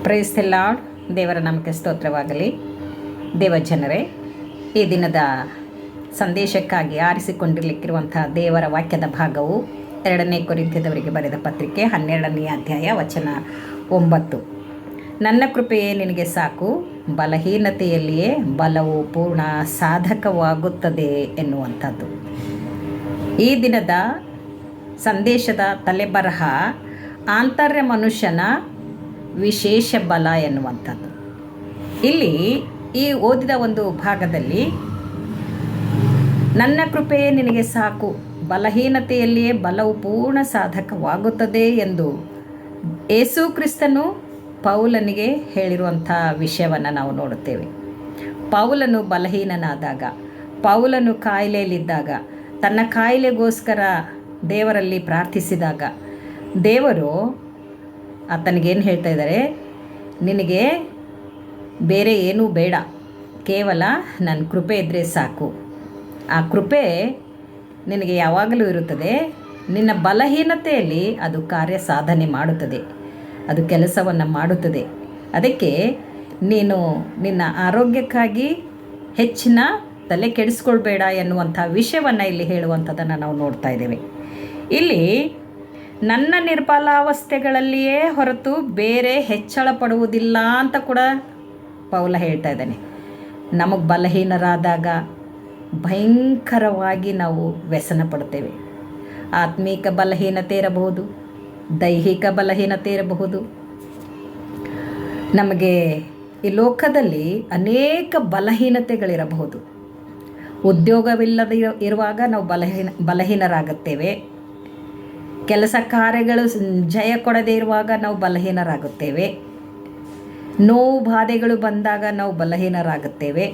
Price the lord. ದೇವರ ನಾಮಕ್ಕೆ ಸ್ತೋತ್ರವಾಗಲಿ. ದೇವಜನರೇ, ಈ ದಿನದ ಸಂದೇಶಕ್ಕಾಗಿ ಆರಿಸಿಕೊಂಡಿರಲಿಕ್ಕಿರುವಂಥ ದೇವರ ವಾಕ್ಯದ ಭಾಗವು 2 ಕೊರಿಂಥದವರಿಗೆ ಬರೆದ ಪತ್ರಿಕೆ 12ನೇ ಅಧ್ಯಾಯ ವಚನ 9. ನನ್ನ ಕೃಪೆಯೇ ನಿನಗೆ ಸಾಕು, ಬಲಹೀನತೆಯಲ್ಲಿಯೇ ಬಲವು ಪೂರ್ಣ ಸಾಧಕವಾಗುತ್ತದೆ ಎನ್ನುವಂಥದ್ದು. ಈ ದಿನದ ಸಂದೇಶದ ತಲೆಬರಹ ಆಂತರ್ಯ ಮನುಷ್ಯನ ವಿಶೇಷ ಬಲ ಎನ್ನುವಂಥದ್ದು. ಇಲ್ಲಿ ಈ ಓದಿದ ಒಂದು ಭಾಗದಲ್ಲಿ ನನ್ನ ಕೃಪೆಯೇ ನಿನಗೆ ಸಾಕು, ಬಲಹೀನತೆಯಲ್ಲಿಯೇ ಬಲವು ಪೂರ್ಣ ಸಾಧಕವಾಗುತ್ತದೆ ಎಂದು ಯೇಸು ಕ್ರಿಸ್ತನು ಪೌಲನಿಗೆ ಹೇಳಿರುವಂಥ ವಿಷಯವನ್ನು ನಾವು ನೋಡುತ್ತೇವೆ. ಪೌಲನು ಬಲಹೀನನಾದಾಗ, ಪೌಲನು ಕಾಯಿಲೆಯಲ್ಲಿದ್ದಾಗ, ತನ್ನ ಕಾಯಿಲೆಗೋಸ್ಕರ ದೇವರಲ್ಲಿ ಪ್ರಾರ್ಥಿಸಿದಾಗ ದೇವರು ಆತನಿಗೇನು ಹೇಳ್ತಾ ಇದ್ದಾರೆ, ನಿನಗೆ ಬೇರೆ ಏನೂ ಬೇಡ, ಕೇವಲ ನನ್ನ ಕೃಪೆ ಇದ್ದರೆ ಸಾಕು. ಆ ಕೃಪೆ ನಿನಗೆ ಯಾವಾಗಲೂ ಇರುತ್ತದೆ. ನಿನ್ನ ಬಲಹೀನತೆಯಲ್ಲಿ ಅದು ಕಾರ್ಯ ಸಾಧನೆ ಮಾಡುತ್ತದೆ, ಅದು ಕೆಲಸವನ್ನು ಮಾಡುತ್ತದೆ. ಅದಕ್ಕೆ ನೀನು ನಿನ್ನ ಆರೋಗ್ಯಕ್ಕಾಗಿ ಹೆಚ್ಚಿನ ತಲೆ ಕೆಡಿಸ್ಕೊಳ್ಬೇಡ ಎನ್ನುವಂಥ ವಿಷಯವನ್ನು ಇಲ್ಲಿ ಹೇಳುವಂಥದ್ದನ್ನು ನಾವು ನೋಡ್ತಾ ಇದ್ದೇವೆ. ಇಲ್ಲಿ ನನ್ನ ನಿರ್ಬಲಾವಸ್ಥೆಗಳಲ್ಲಿಯೇ ಹೊರತು ಬೇರೆ ಹೆಚ್ಚಳ ಪಡುವುದಿಲ್ಲ ಅಂತ ಕೂಡ ಪೌಲ ಹೇಳ್ತಾ ಇದ್ದಾನೆ. ನಮಗೆ ಬಲಹೀನರಾದಾಗ ಭಯಂಕರವಾಗಿ ನಾವು ವ್ಯಸನ ಪಡ್ತೇವೆ. ಆತ್ಮೀಕ ಬಲಹೀನತೆ ಇರಬಹುದು, ದೈಹಿಕ ಬಲಹೀನತೆ ಇರಬಹುದು. ನಮಗೆ ಈ ಲೋಕದಲ್ಲಿ ಅನೇಕ ಬಲಹೀನತೆಗಳಿರಬಹುದು. ಉದ್ಯೋಗವಿಲ್ಲದ ಇರುವಾಗ ನಾವು ಬಲಹೀನರಾಗುತ್ತೇವೆ. ಕೆಲಸ ಕಾರ್ಯಗಳು ಜಯ ಕೊಡದೇ ಇರುವಾಗ ನಾವು ಬಲಹೀನರಾಗುತ್ತೇವೆ. ನೋವು ಬಾಧೆಗಳು ಬಂದಾಗ ನಾವು ಬಲಹೀನರಾಗುತ್ತೇವೆ.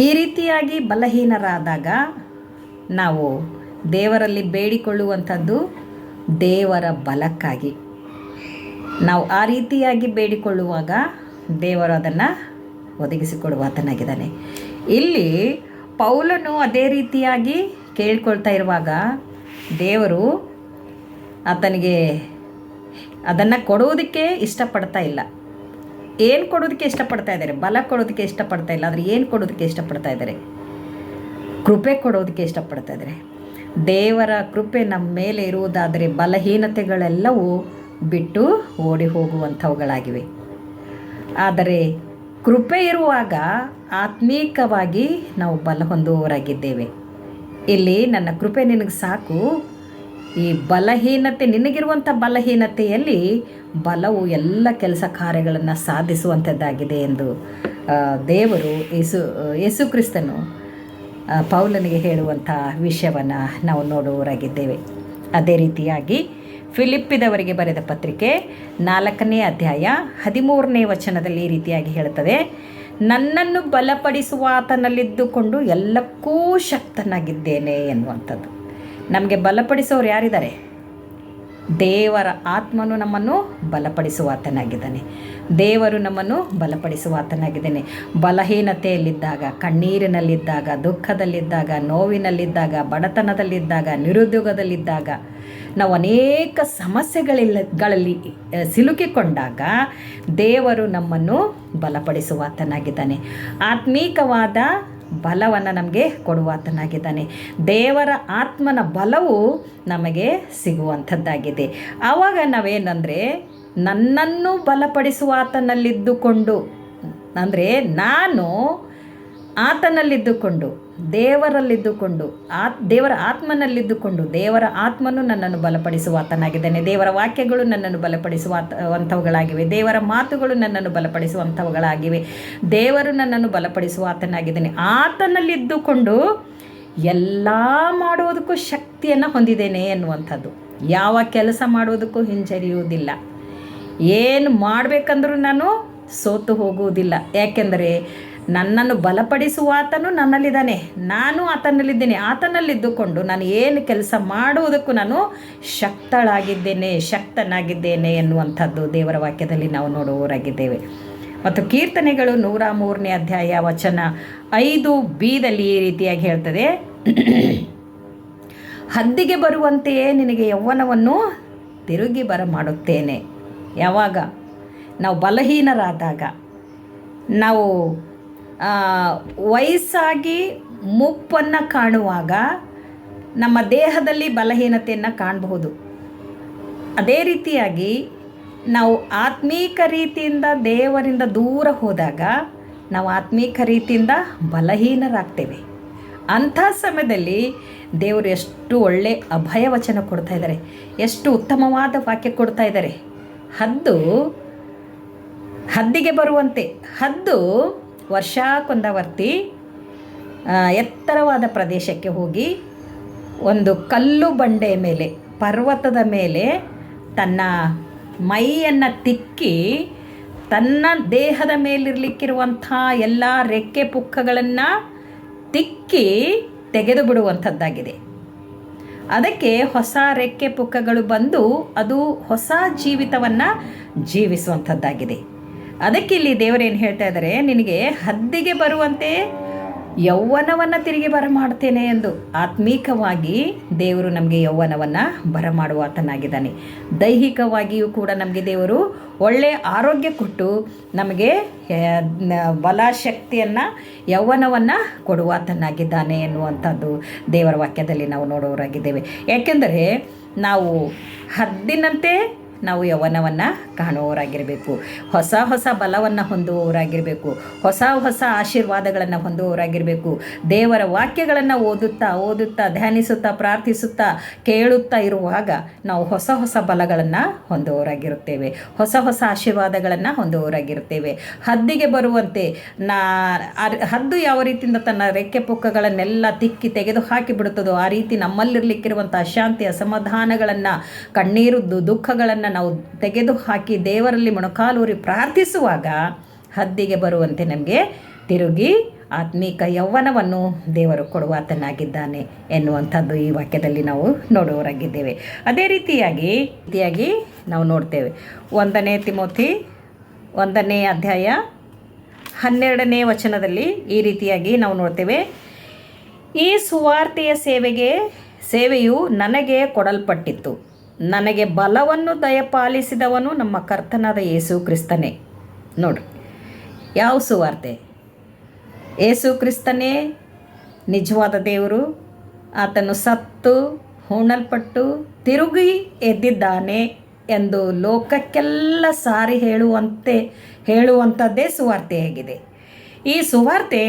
ಈ ರೀತಿಯಾಗಿ ಬಲಹೀನರಾದಾಗ ನಾವು ದೇವರಲ್ಲಿ ಬೇಡಿಕೊಳ್ಳುವಂಥದ್ದು ದೇವರ ಬಲಕ್ಕಾಗಿ. ನಾವು ಆ ರೀತಿಯಾಗಿ ಬೇಡಿಕೊಳ್ಳುವಾಗ ದೇವರು ಅದನ್ನು ಒದಗಿಸಿಕೊಡುವಾತನಾಗಿದ್ದಾನೆ. ಇಲ್ಲಿ ಪೌಲನು ಅದೇ ರೀತಿಯಾಗಿ ಕೇಳ್ಕೊಳ್ತಾ ಇರುವಾಗ ದೇವರು ಆತನಿಗೆ ಅದನ್ನು ಕೊಡುವುದಕ್ಕೆ ಇಷ್ಟಪಡ್ತಾ ಇಲ್ಲ. ಏನು ಕೊಡೋದಕ್ಕೆ ಇಷ್ಟಪಡ್ತಾ ಇದ್ದಾರೆ? ಬಲ ಕೊಡೋದಕ್ಕೆ ಇಷ್ಟಪಡ್ತಾ ಇಲ್ಲ. ಆದರೆ ಏನು ಕೊಡೋದಕ್ಕೆ ಇಷ್ಟಪಡ್ತಾ ಇದ್ದಾರೆ? ಕೃಪೆ ಕೊಡೋದಕ್ಕೆ ಇಷ್ಟಪಡ್ತಾ ಇದ್ದಾರೆ. ದೇವರ ಕೃಪೆ ನಮ್ಮ ಮೇಲೆ ಇರುವುದಾದರೆ ಬಲಹೀನತೆಗಳೆಲ್ಲವೂ ಬಿಟ್ಟು ಓಡಿ ಹೋಗುವಂಥವುಗಳಾಗಿವೆ. ಆದರೆ ಕೃಪೆ ಇರುವಾಗ ಆತ್ಮೀಕವಾಗಿ ನಾವು ಬಲ ಹೊಂದುವವರಾಗಿದ್ದೇವೆ. ಇಲ್ಲಿ ನನ್ನ ಕೃಪೆ ನಿನಗೆ ಸಾಕು, ಈ ಬಲಹೀನತೆ ನಿನಗಿರುವಂಥ ಬಲಹೀನತೆಯಲ್ಲಿ ಬಲವು ಎಲ್ಲ ಕೆಲಸ ಕಾರ್ಯಗಳನ್ನು ಸಾಧಿಸುವಂಥದ್ದಾಗಿದೆ ಎಂದು ದೇವರು ಯೇಸು ಕ್ರಿಸ್ತನು ಪೌಲನಿಗೆ ಹೇಳುವಂಥ ವಿಷಯವನ್ನು ನಾವು ನೋಡುವವರಾಗಿದ್ದೇವೆ. ಅದೇ ರೀತಿಯಾಗಿ ಫಿಲಿಪ್ಪಿದವರಿಗೆ ಬರೆದ ಪತ್ರಿಕೆ 4ನೇ ಅಧ್ಯಾಯ 13ನೇ ವಚನದಲ್ಲಿ ಈ ರೀತಿಯಾಗಿ ಹೇಳುತ್ತದೆ, ನನ್ನನ್ನು ಬಲಪಡಿಸುವ ಆತನಲ್ಲಿದ್ದುಕೊಂಡು ಎಲ್ಲಕ್ಕೂ ಶಕ್ತನಾಗಿದ್ದೇನೆ ಎನ್ನುವಂಥದ್ದು. ನಮಗೆ ಬಲಪಡಿಸೋರು ಯಾರಿದ್ದಾರೆ? ದೇವರ ಆತ್ಮನು ನಮ್ಮನ್ನು ಬಲಪಡಿಸುವಾತನಾಗಿದ್ದಾನೆ. ದೇವರು ನಮ್ಮನ್ನು ಬಲಪಡಿಸುವಾತನಾಗಿದ್ದಾನೆ. ಬಲಹೀನತೆಯಲ್ಲಿದ್ದಾಗ, ಕಣ್ಣೀರಿನಲ್ಲಿದ್ದಾಗ, ದುಃಖದಲ್ಲಿದ್ದಾಗ, ನೋವಿನಲ್ಲಿದ್ದಾಗ, ಬಡತನದಲ್ಲಿದ್ದಾಗ, ನಿರುದ್ಯೋಗದಲ್ಲಿದ್ದಾಗ, ನಾವು ಅನೇಕ ಸಮಸ್ಯೆಗಳಲ್ಲಿ ಸಿಲುಕಿಕೊಂಡಾಗ ದೇವರು ನಮ್ಮನ್ನು ಬಲಪಡಿಸುವಾತನಾಗಿದ್ದಾನೆ. ಆತ್ಮೀಕವಾದ ಬಲವನ್ನು ನಮಗೆ ಕೊಡುವಾತನಾಗಿದ್ದಾನೆ. ದೇವರ ಆತ್ಮನ ಬಲವು ನಮಗೆ ಸಿಗುವಂಥದ್ದಾಗಿದೆ. ಆವಾಗ ನಾವೇನಂದರೆ ನನ್ನನ್ನು ಬಲಪಡಿಸುವಾತನಲ್ಲಿದ್ದುಕೊಂಡು, ಅಂದರೆ ನಾನು ಆತನಲ್ಲಿದ್ದುಕೊಂಡು, ದೇವರಲ್ಲಿದ್ದುಕೊಂಡು, ದೇವರ ಆತ್ಮನಲ್ಲಿದ್ದುಕೊಂಡು, ದೇವರ ಆತ್ಮನು ನನ್ನನ್ನು ಬಲಪಡಿಸುವಾತನಾಗಿದ್ದಾನೆ. ದೇವರ ವಾಕ್ಯಗಳು ನನ್ನನ್ನು ಬಲಪಡಿಸುವಂಥವುಗಳಾಗಿವೆ. ದೇವರ ಮಾತುಗಳು ನನ್ನನ್ನು ಬಲಪಡಿಸುವಂಥವುಗಳಾಗಿವೆ. ದೇವರು ನನ್ನನ್ನು ಬಲಪಡಿಸುವಾತನಾಗಿದ್ದಾನೆ. ಆತನಲ್ಲಿದ್ದುಕೊಂಡು ಎಲ್ಲ ಮಾಡುವುದಕ್ಕೂ ಶಕ್ತಿಯನ್ನು ಹೊಂದಿದ್ದೇನೆ ಎನ್ನುವಂಥದ್ದು. ಯಾವ ಕೆಲಸ ಮಾಡುವುದಕ್ಕೂ ಹಿಂಜರಿಯುವುದಿಲ್ಲ. ಏನು ಮಾಡಬೇಕಂದ್ರೂ ನಾನು ಸೋತು ಹೋಗುವುದಿಲ್ಲ. ಯಾಕೆಂದರೆ ನನ್ನನ್ನು ಬಲಪಡಿಸುವಾತನು ನನ್ನಲ್ಲಿದ್ದಾನೆ, ನಾನು ಆತನಲ್ಲಿದ್ದೇನೆ. ಆತನಲ್ಲಿದ್ದುಕೊಂಡು ನಾನು ಏನು ಕೆಲಸ ಮಾಡುವುದಕ್ಕೂ ನಾನು ಶಕ್ತನಾಗಿದ್ದೇನೆ ಎನ್ನುವಂಥದ್ದು ದೇವರ ವಾಕ್ಯದಲ್ಲಿ ನಾವು ನೋಡುವವರಾಗಿದ್ದೇವೆ. ಮತ್ತು ಕೀರ್ತನೆಗಳು 103ನೇ ಅಧ್ಯಾಯ ವಚನ 5b ಈ ರೀತಿಯಾಗಿ ಹೇಳ್ತದೆ, ಹದ್ದಿಗೆ ಬರುವಂತೆಯೇ ನಿನಗೆ ಯೌವನವನ್ನು ತಿರುಗಿ ಬರ ಮಾಡುತ್ತೇನೆ. ಯಾವಾಗ ನಾವು ಬಲಹೀನರಾದಾಗ, ನಾವು ವಯಸ್ಸಾಗಿ ಮುಪ್ಪನ್ನು ಕಾಣುವಾಗ ನಮ್ಮ ದೇಹದಲ್ಲಿ ಬಲಹೀನತೆಯನ್ನು ಕಾಣಬಹುದು. ಅದೇ ರೀತಿಯಾಗಿ ನಾವು ಆತ್ಮೀಕ ರೀತಿಯಿಂದ ದೇವರಿಂದ ದೂರ ಹೋದಾಗ ನಾವು ಆತ್ಮೀಕ ರೀತಿಯಿಂದ ಬಲಹೀನರಾಗ್ತೇವೆ. ಅಂಥ ಸಮಯದಲ್ಲಿ ದೇವರು ಎಷ್ಟು ಒಳ್ಳೆ ಅಭಯ ವಚನ ಕೊಡ್ತಾ ಇದ್ದಾರೆ, ಎಷ್ಟು ಉತ್ತಮವಾದ ವಾಕ್ಯ ಕೊಡ್ತಾ ಇದ್ದಾರೆ. ಹದ್ದಿಗೆ ಬರುವಂತೆ, ಹದ್ದು ವರ್ಷಕ್ಕೊಂದವರ್ತಿ ಎತ್ತರವಾದ ಪ್ರದೇಶಕ್ಕೆ ಹೋಗಿ ಒಂದು ಕಲ್ಲು ಬಂಡೆಯ ಮೇಲೆ, ಪರ್ವತದ ಮೇಲೆ ತನ್ನ ಮೈಯನ್ನು ತಿಕ್ಕಿ ತನ್ನ ದೇಹದ ಮೇಲಿರಲಿಕ್ಕಿರುವಂಥ ಎಲ್ಲ ರೆಕ್ಕೆ ಪುಕ್ಕಗಳನ್ನು ತಿಕ್ಕಿ ತೆಗೆದು ಬಿಡುವಂಥದ್ದಾಗಿದೆ. ಅದಕ್ಕೆ ಹೊಸ ರೆಕ್ಕೆ ಪುಕ್ಕಗಳು ಬಂದು ಅದು ಹೊಸ ಜೀವಿತವನ್ನು ಜೀವಿಸುವಂಥದ್ದಾಗಿದೆ. ಅದಕ್ಕೆ ಇಲ್ಲಿ ದೇವರೇನು ಹೇಳ್ತಾ ಇದ್ದಾರೆ, ನಿನಗೆ ಹದ್ದಿಗೆ ಬರುವಂತೆ ಯೌವನವನ್ನು ತಿರುಗಿ ಬರಮಾಡ್ತೇನೆ ಎಂದು. ಆತ್ಮೀಕವಾಗಿ ದೇವರು ನಮಗೆ ಯೌವನವನ್ನು ಬರಮಾಡುವಾತನಾಗಿದ್ದಾನೆ. ದೈಹಿಕವಾಗಿಯೂ ಕೂಡ ನಮಗೆ ದೇವರು ಒಳ್ಳೆಯ ಆರೋಗ್ಯ ಕೊಟ್ಟು ನಮಗೆ ಬಲ ಶಕ್ತಿಯನ್ನು ಯೌವನವನ್ನು ಕೊಡುವಾತನಾಗಿದ್ದಾನೆ ಎನ್ನುವಂಥದ್ದು ದೇವರ ವಾಕ್ಯದಲ್ಲಿ ನಾವು ನೋಡುವವರಾಗಿದ್ದೇವೆ. ಯಾಕೆಂದರೆ ನಾವು ಹದ್ದಿನಂತೆ ನಾವು ಯೌವನವನ್ನು ಕಾಣುವವರಾಗಿರಬೇಕು, ಹೊಸ ಹೊಸ ಬಲವನ್ನು ಹೊಂದುವವರಾಗಿರಬೇಕು, ಹೊಸ ಹೊಸ ಆಶೀರ್ವಾದಗಳನ್ನು ಹೊಂದುವವರಾಗಿರಬೇಕು. ದೇವರ ವಾಕ್ಯಗಳನ್ನು ಓದುತ್ತಾ ಧ್ಯಾನಿಸುತ್ತಾ ಪ್ರಾರ್ಥಿಸುತ್ತಾ ಕೇಳುತ್ತಾ ಇರುವಾಗ ನಾವು ಹೊಸ ಹೊಸ ಬಲಗಳನ್ನು ಹೊಂದುವವರಾಗಿರುತ್ತೇವೆ, ಹೊಸ ಹೊಸ ಆಶೀರ್ವಾದಗಳನ್ನು ಹೊಂದುವವರಾಗಿರುತ್ತೇವೆ. ಹದ್ದಿಗೆ ಬರುವಂತೆ ಹದ್ದು ಯಾವ ರೀತಿಯಿಂದ ತನ್ನ ರೆಕ್ಕೆ ಪುಕ್ಕಗಳನ್ನೆಲ್ಲ ತಿಕ್ಕಿ ತೆಗೆದು ಹಾಕಿಬಿಡುತ್ತದೋ ಆ ರೀತಿ ನಮ್ಮಲ್ಲಿರಲಿಕ್ಕಿರುವಂಥ ಅಶಾಂತಿ, ಅಸಮಾಧಾನಗಳನ್ನು, ಕಣ್ಣೀರು, ದುಃಖಗಳನ್ನು ನಾವು ತೆಗೆದು ಹಾಕಿ ದೇವರಲ್ಲಿ ಮೊಣಕಾಲೂರಿ ಪ್ರಾರ್ಥಿಸುವಾಗ ಹದ್ದಿಗೆ ಬರುವಂತೆ ನಮಗೆ ತಿರುಗಿ ಆತ್ಮೀಕ ಯೌವನವನ್ನು ದೇವರು ಕೊಡುವಾತನಾಗಿದ್ದಾನೆ ಎನ್ನುವಂಥದ್ದು ಈ ವಾಕ್ಯದಲ್ಲಿ ನಾವು ನೋಡುವವರಾಗಿದ್ದೇವೆ. ಅದೇ ರೀತಿಯಾಗಿ ನಾವು ನೋಡ್ತೇವೆ 1 ತಿಮೋಥಿ 1ನೇ ಅಧ್ಯಾಯ 12ನೇ ವಚನದಲ್ಲಿ ಈ ರೀತಿಯಾಗಿ ನಾವು ನೋಡ್ತೇವೆ, ಈ ಸುವಾರ್ತೆಯ ಸೇವೆಯು ನನಗೆ ಕೊಡಲ್ಪಟ್ಟಿತ್ತು, ನನಗೆ ಬಲವನ್ನು ದಯಪಾಲಿಸಿದವನು ನಮ್ಮ ಕರ್ತನಾದ ಯೇಸು ಕ್ರಿಸ್ತನೇ. ನೋಡ್ರಿ, ಯಾವ ಸುವಾರ್ತೆ? ಯೇಸು ಕ್ರಿಸ್ತನೇ ನಿಜವಾದ ದೇವರು. ಆತನು ಸತ್ತು ಹೂಣಲ್ಪಟ್ಟು ತಿರುಗಿ ಎದ್ದಿದ್ದಾನೆ ಎಂದು ಲೋಕಕ್ಕೆಲ್ಲ ಸಾರಿ ಹೇಳುವಂಥದ್ದೇ ಸುವಾರ್ತೆಯಾಗಿದೆ. ಈ ಸುವಾರ್ತೆ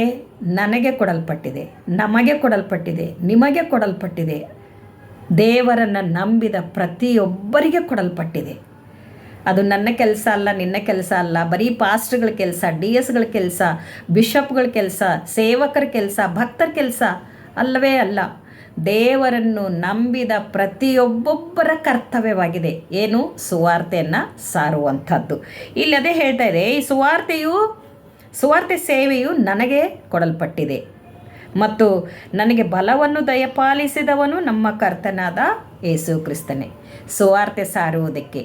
ನನಗೆ ಕೊಡಲ್ಪಟ್ಟಿದೆ, ನಮಗೆ ಕೊಡಲ್ಪಟ್ಟಿದೆ, ನಿಮಗೆ ಕೊಡಲ್ಪಟ್ಟಿದೆ, ದೇವರನ್ನು ನಂಬಿದ ಪ್ರತಿಯೊಬ್ಬರಿಗೆ ಕೊಡಲ್ಪಟ್ಟಿದೆ. ಅದು ನನ್ನ ಕೆಲಸ ಅಲ್ಲ, ನಿನ್ನ ಕೆಲಸ ಅಲ್ಲ, ಬರೀ ಪಾಸ್ಟ್ಗಳ ಕೆಲಸ, DS ಗಳ ಕೆಲಸ, ಬಿಷಪ್ಗಳ ಕೆಲಸ, ಸೇವಕರ ಕೆಲಸ, ಭಕ್ತರ ಕೆಲಸ ಅಲ್ಲವೇ ಅಲ್ಲ. ದೇವರನ್ನು ನಂಬಿದ ಪ್ರತಿಯೊಬ್ಬೊಬ್ಬರ ಕರ್ತವ್ಯವಾಗಿದೆ. ಏನು? ಸುವಾರ್ತೆಯನ್ನು ಸಾರುವಂಥದ್ದು. ಇಲ್ಲಿ ಅದೇ ಹೇಳ್ತಾ ಇದೆ, ಈ ಸುವಾರ್ತೆ ಸೇವೆಯು ನನಗೆ ಕೊಡಲ್ಪಟ್ಟಿದೆ ಮತ್ತು ನನಗೆ ಬಲವನ್ನು ದಯಪಾಲಿಸಿದವನು ನಮ್ಮ ಕರ್ತನಾದ ಯೇಸು ಕ್ರಿಸ್ತನೇ. ಸುವಾರ್ತೆ ಸಾರುವುದಕ್ಕೆ,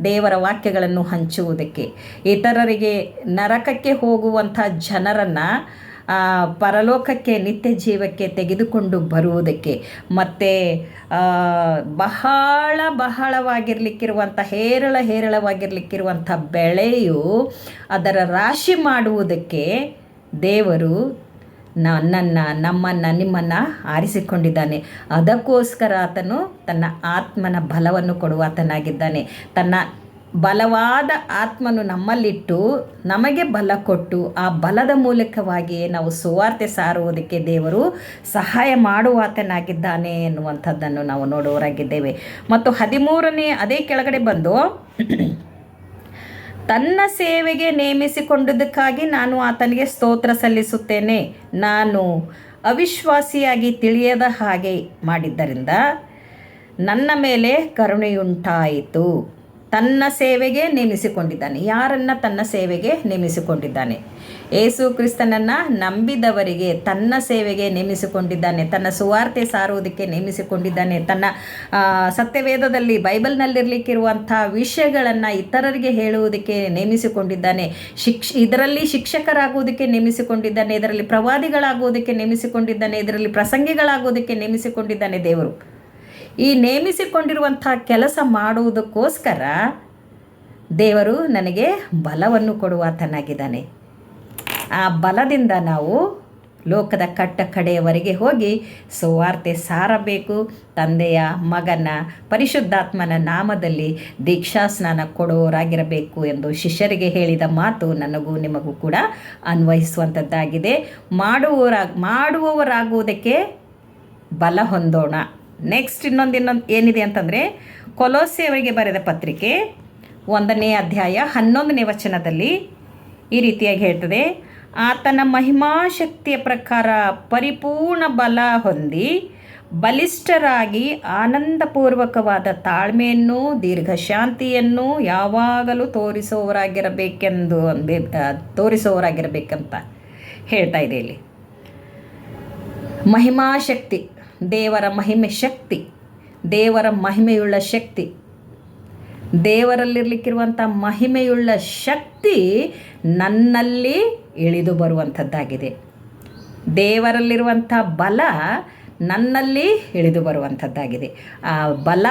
ದೇವರ ವಾಕ್ಯಗಳನ್ನು ಹಂಚುವುದಕ್ಕೆ, ಇತರರಿಗೆ ನರಕಕ್ಕೆ ಹೋಗುವಂಥ ಜನರನ್ನು ಪರಲೋಕಕ್ಕೆ ನಿತ್ಯ ಜೀವಕ್ಕೆ ತೆಗೆದುಕೊಂಡು ಬರುವುದಕ್ಕೆ, ಮತ್ತು ಬಹಳವಾಗಿರಲಿಕ್ಕಿರುವಂಥ ಹೇರಳವಾಗಿರಲಿಕ್ಕಿರುವಂಥ ಬೆಳೆಯು ಅದರ ರಾಶಿ ಮಾಡುವುದಕ್ಕೆ ದೇವರು ನಮ್ಮನ್ನು ನಿಮ್ಮನ್ನು ಆರಿಸಿಕೊಂಡಿದ್ದಾನೆ. ಅದಕ್ಕೋಸ್ಕರ ಆತನು ತನ್ನ ಆತ್ಮನ ಬಲವನ್ನು ಕೊಡುವಾತನಾಗಿದ್ದಾನೆ. ತನ್ನ ಬಲವಾದ ಆತ್ಮನು ನಮ್ಮಲ್ಲಿಟ್ಟು ನಮಗೆ ಬಲ ಕೊಟ್ಟು ಆ ಬಲದ ಮೂಲಕವಾಗಿಯೇ ನಾವು ಸುವಾರ್ತೆ ಸಾರುವುದಕ್ಕೆ ದೇವರು ಸಹಾಯ ಮಾಡುವಾತನಾಗಿದ್ದಾನೆ ಎನ್ನುವಂಥದ್ದನ್ನು ನಾವು ನೋಡುವವರಾಗಿದ್ದೇವೆ. ಮತ್ತು 13ನೇ ಅದೇ ಕೆಳಗಡೆ ಬಂದು, ತನ್ನ ಸೇವೆಗೆ ನೇಮಿಸಿಕೊಂಡುದಕ್ಕಾಗಿ ನಾನು ಆತನಿಗೆ ಸ್ತೋತ್ರ ಸಲ್ಲಿಸುತ್ತೇನೆ. ನಾನು ಅವಿಶ್ವಾಸಿಯಾಗಿ ತಿಳಿಯದ ಹಾಗೆ ಮಾಡಿದ್ದರಿಂದ ನನ್ನ ಮೇಲೆ ಕರುಣೆಯುಂಟಾಯಿತು. ತನ್ನ ಸೇವೆಗೆ ನೇಮಿಸಿಕೊಂಡಿದ್ದಾನೆ. ಯಾರನ್ನು ತನ್ನ ಸೇವೆಗೆ ನೇಮಿಸಿಕೊಂಡಿದ್ದಾನೆ? ಯೇಸು ಕ್ರಿಸ್ತನನ್ನು ನಂಬಿದವರಿಗೆ ತನ್ನ ಸೇವೆಗೆ ನೇಮಿಸಿಕೊಂಡಿದ್ದಾನೆ. ತನ್ನ ಸುವಾರ್ತೆ ಸಾರುವುದಕ್ಕೆ ನೇಮಿಸಿಕೊಂಡಿದ್ದಾನೆ. ತನ್ನ ಸತ್ಯವೇದದಲ್ಲಿ ಬೈಬಲ್ನಲ್ಲಿರಲಿಕ್ಕಿರುವಂಥ ವಿಷಯಗಳನ್ನು ಇತರರಿಗೆ ಹೇಳುವುದಕ್ಕೆ ನೇಮಿಸಿಕೊಂಡಿದ್ದಾನೆ. ಇದರಲ್ಲಿ ಶಿಕ್ಷಕರಾಗುವುದಕ್ಕೆ ನೇಮಿಸಿಕೊಂಡಿದ್ದಾನೆ. ಇದರಲ್ಲಿ ಪ್ರವಾದಿಗಳಾಗುವುದಕ್ಕೆ ನೇಮಿಸಿಕೊಂಡಿದ್ದಾನೆ. ಇದರಲ್ಲಿ ಪ್ರಸಂಗಿಗಳಾಗುವುದಕ್ಕೆ ನೇಮಿಸಿಕೊಂಡಿದ್ದಾನೆ ದೇವರು. ಈ ನೇಮಿಸಿಕೊಂಡಿರುವಂಥ ಕೆಲಸ ಮಾಡುವುದಕ್ಕೋಸ್ಕರ ದೇವರು ನನಗೆ ಬಲವನ್ನು ಕೊಡುವಾತನಾಗಿದ್ದಾನೆ. ಆ ಬಲದಿಂದ ನಾವು ಲೋಕದ ಕಟ್ಟ ಕಡೆಯವರೆಗೆ ಹೋಗಿ ಸುವಾರ್ತೆ ಸಾರಬೇಕು. ತಂದೆಯ ಮಗನ ಪರಿಶುದ್ಧಾತ್ಮನ ನಾಮದಲ್ಲಿ ದೀಕ್ಷಾಸ್ನಾನ ಕೊಡೋರಾಗಿರಬೇಕು ಎಂದು ಶಿಷ್ಯರಿಗೆ ಹೇಳಿದ ಮಾತು ನನಗೂ ನಿಮಗೂ ಕೂಡ ಅನ್ವಯಿಸುವಂಥದ್ದಾಗಿದೆ. ಮಾಡುವವರಾಗುವುದಕ್ಕೆ ಬಲ ಹೊಂದೋಣ. ನೆಕ್ಸ್ಟ್ ಇನ್ನೊಂದು ಏನಿದೆ ಅಂತಂದರೆ, ಕೊಲೋಸೆಯವರಿಗೆ ಬರೆದ ಪತ್ರಿಕೆ 1ನೇ ಅಧ್ಯಾಯ 11ನೇ ವಚನದಲ್ಲಿ ಈ ರೀತಿಯಾಗಿ ಹೇಳ್ತದೆ, ಆತನ ಮಹಿಮಾಶಕ್ತಿಯ ಪ್ರಕಾರ ಪರಿಪೂರ್ಣ ಬಲ ಹೊಂದಿ ಬಲಿಷ್ಠರಾಗಿ ಆನಂದಪೂರ್ವಕವಾದ ತಾಳ್ಮೆಯನ್ನು ದೀರ್ಘಶಾಂತಿಯನ್ನು ಯಾವಾಗಲೂ ತೋರಿಸೋರಾಗಿರಬೇಕಂತ ಹೇಳ್ತಾ ಇದೆ ಇಲ್ಲಿ. ಮಹಿಮಾಶಕ್ತಿ, ದೇವರ ಶಕ್ತಿ, ದೇವರ ಮಹಿಮೆಯುಳ್ಳ ಶಕ್ತಿ, ದೇವರಲ್ಲಿರಲಿಕ್ಕಿರುವಂಥ ಮಹಿಮೆಯುಳ್ಳ ಶಕ್ತಿ ನನ್ನಲ್ಲಿ ಇಳಿದು ಬರುವಂಥದ್ದಾಗಿದೆ. ದೇವರಲ್ಲಿರುವಂಥ ಬಲ ನನ್ನಲ್ಲಿ ಇಳಿದು ಬರುವಂಥದ್ದಾಗಿದೆ. ಆ ಬಲ,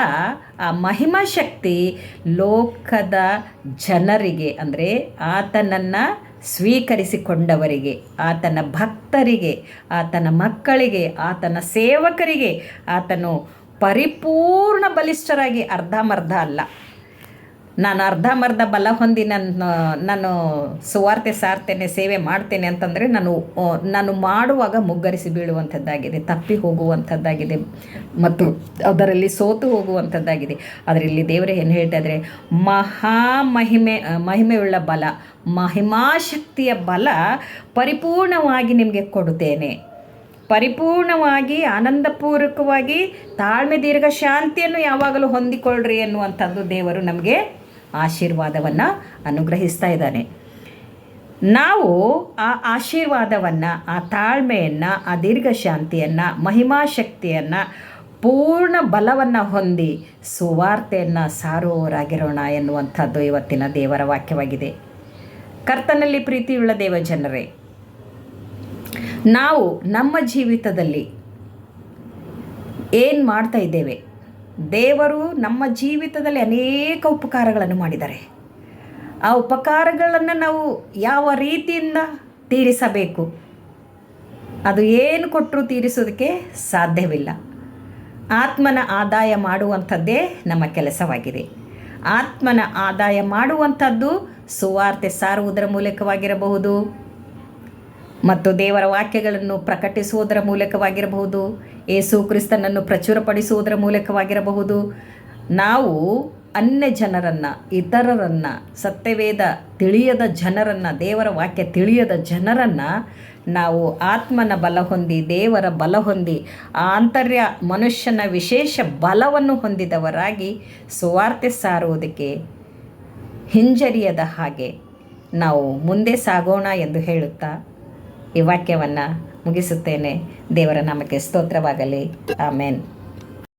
ಆ ಮಹಿಮಾ ಶಕ್ತಿ ಲೋಕದ ಜನರಿಗೆ, ಅಂದರೆ ಆತನನ್ನು ಸ್ವೀಕರಿಸಿಕೊಂಡವರಿಗೆ, ಆತನ ಭಕ್ತರಿಗೆ, ಆತನ ಮಕ್ಕಳಿಗೆ, ಆತನ ಸೇವಕರಿಗೆ ಆತನು ಪರಿಪೂರ್ಣ ಬಲಿಷ್ಠರಾಗಿ, ಅರ್ಧಮರ್ಧ ಅಲ್ಲ, ನಾನು ಅರ್ಧಮರ್ಧ ಬಲ ಹೊಂದಿ ನಾನು ಸುವಾರ್ತೆ ಸಾರ್ತೇನೆ, ಸೇವೆ ಮಾಡ್ತೇನೆ ಅಂತಂದರೆ ನಾನು ಮಾಡುವಾಗ ಮುಗ್ಗರಿಸಿ ಬೀಳುವಂಥದ್ದಾಗಿದೆ, ತಪ್ಪಿ ಹೋಗುವಂಥದ್ದಾಗಿದೆ ಮತ್ತು ಅದರಲ್ಲಿ ಸೋತು ಹೋಗುವಂಥದ್ದಾಗಿದೆ. ಆದರೆ ಇಲ್ಲಿ ದೇವರೇ ಏನು ಹೇಳ್ತಾ ಇದ್ದಾರೆ, ಮಹಿಮೆಯುಳ್ಳ ಬಲ, ಮಹಿಮಾಶಕ್ತಿಯ ಬಲ ಪರಿಪೂರ್ಣವಾಗಿ ನಿಮಗೆ ಕೊಡುತ್ತೇನೆ. ಪರಿಪೂರ್ಣವಾಗಿ ಆನಂದಪೂರ್ವಕವಾಗಿ ತಾಳ್ಮೆ ದೀರ್ಘ ಶಾಂತಿಯನ್ನು ಯಾವಾಗಲೂ ಹೊಂದಿಕೊಳ್ಳ್ರಿ ಎನ್ನುವಂಥದ್ದು ದೇವರು ನಮಗೆ ಆಶೀರ್ವಾದವನ್ನು ಅನುಗ್ರಹಿಸ್ತಾ ಇದ್ದಾನೆ. ನಾವು ಆ ಆಶೀರ್ವಾದವನ್ನು, ಆ ತಾಳ್ಮೆಯನ್ನು, ಆ ದೀರ್ಘ ಶಾಂತಿಯನ್ನು, ಮಹಿಮಾಶಕ್ತಿಯನ್ನು, ಪೂರ್ಣ ಬಲವನ್ನು ಹೊಂದಿ ಸುವಾರ್ತೆಯನ್ನು ಸಾರುವವರಾಗಿರೋಣ ಎನ್ನುವಂಥದ್ದು ಇವತ್ತಿನ ದೇವರ ವಾಕ್ಯವಾಗಿದೆ. ಕರ್ತನಲ್ಲಿ ಪ್ರೀತಿಯುಳ್ಳ ದೇವಜನರೇ, ನಾವು ನಮ್ಮ ಜೀವಿತದಲ್ಲಿ ಏನು ಮಾಡ್ತಾ ಇದ್ದೇವೆ? ದೇವರು ನಮ್ಮ ಜೀವಿತದಲ್ಲಿ ಅನೇಕ ಉಪಕಾರಗಳನ್ನು ಮಾಡಿದ್ದಾರೆ. ಆ ಉಪಕಾರಗಳನ್ನು ನಾವು ಯಾವ ರೀತಿಯಿಂದ ತೀರಿಸಬೇಕು? ಅದು ಏನು ಕೊಟ್ಟರೂ ತೀರಿಸೋದಕ್ಕೆ ಸಾಧ್ಯವಿಲ್ಲ. ಆತ್ಮನ ಆದಾಯ ಮಾಡುವಂಥದ್ದೇ ನಮ್ಮ ಕೆಲಸವಾಗಿದೆ. ಆತ್ಮನ ಆದಾಯ ಮಾಡುವಂಥದ್ದು ಸುವಾರ್ತೆ ಸಾರುವುದರ ಮೂಲಕವಾಗಿರಬಹುದು, ಮತ್ತು ದೇವರ ವಾಕ್ಯಗಳನ್ನು ಪ್ರಕಟಿಸುವುದರ ಮೂಲಕವಾಗಿರಬಹುದು, ಯೇಸು ಕ್ರಿಸ್ತನನ್ನು ಪ್ರಚುರಪಡಿಸುವುದರ ಮೂಲಕವಾಗಿರಬಹುದು. ನಾವು ಅನ್ಯ ಜನರನ್ನು, ಇತರರನ್ನು, ಸತ್ಯವೇದ ತಿಳಿಯದ ಜನರನ್ನು, ದೇವರ ವಾಕ್ಯ ತಿಳಿಯದ ಜನರನ್ನು ನಾವು ಆತ್ಮನ ಬಲ ಹೊಂದಿ, ದೇವರ ಬಲ ಹೊಂದಿ, ಆಂತರ್ಯ ಮನುಷ್ಯನ ವಿಶೇಷ ಬಲವನ್ನು ಹೊಂದಿದವರಾಗಿ ಸುವಾರ್ತೆ ಸಾರುವುದಕ್ಕೆ ಹಿಂಜರಿಯದ ಹಾಗೆ ನಾವು ಮುಂದೆ ಸಾಗೋಣ ಎಂದು ಹೇಳುತ್ತಾ ಈ ವಾಕ್ಯವನ್ನು ಮುಗಿಸುತ್ತೇನೆ. ದೇವರ ನಾಮಕ್ಕೆ ಸ್ತೋತ್ರವಾಗಲಿ. ಆಮೇನ್.